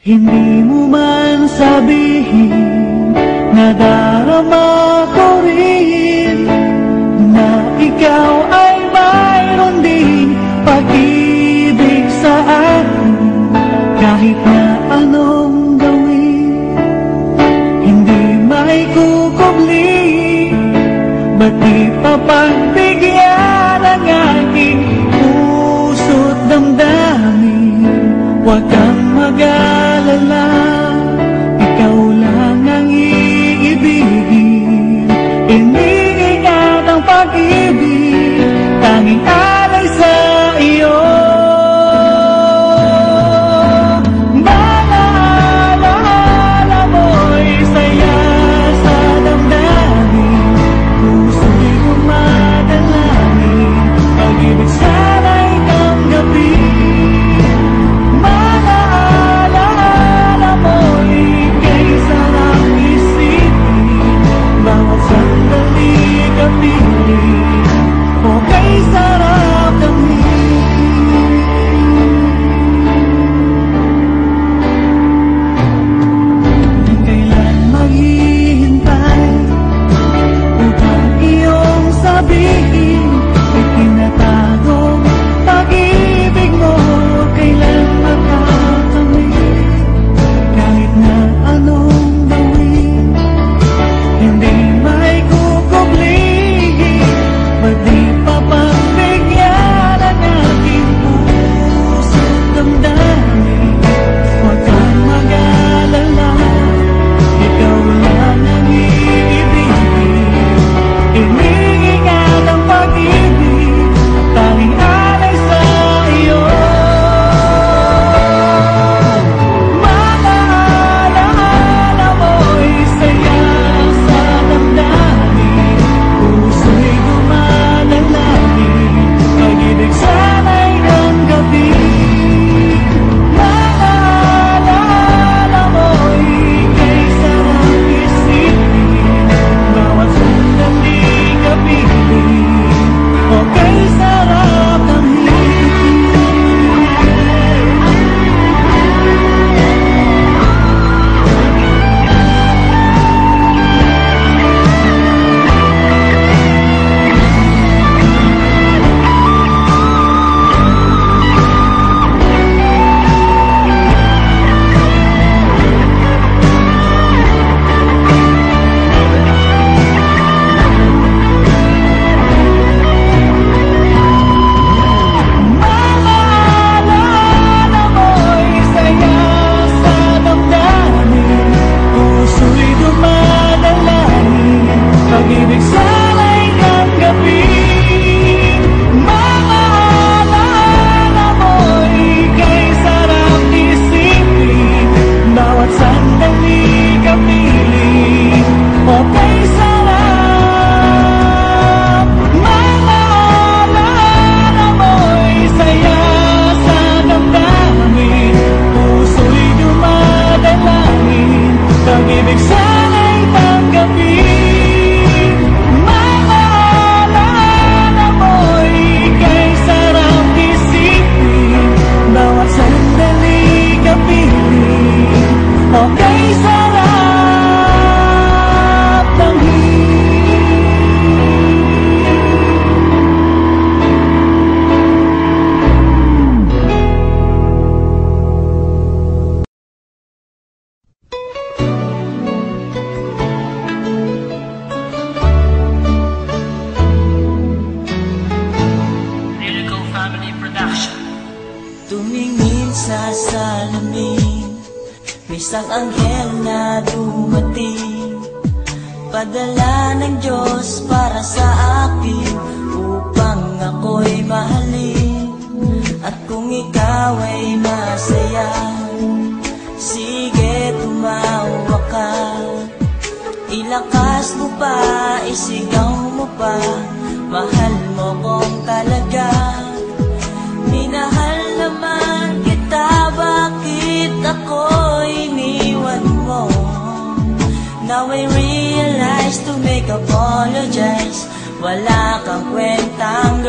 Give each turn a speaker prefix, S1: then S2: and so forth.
S1: Hindi mo man sabihin, nadarama ko rin na ikaw ay mayroon ding pag-ibig sa akin. Kahit na anong gawin, hindi maikukubli. Ba't di papagbigyan ang aking puso't damdamin? Huwag kang mag-alala, ikaw lang ang iibigin. Iniingat ang pag-ibig, tanging alay sa iyo. Mga alaala mo'y saya sa damdamin, puso'y dumadalangin, pag-ibig sana'y tanggapin.
S2: Tumingin sa salamin, may isang anghel na dumating. Padala ng Diyos para sa akin, upang ako'y mahalin. At kung ikaw ay masaya, sige tumawa ka. Ilakas mo pa, isigaw mo pa, mahal mo kong talaga. Minahal naman kita, bakit ako iniwan mo? Now I realize to make apologize, wala kang kwentang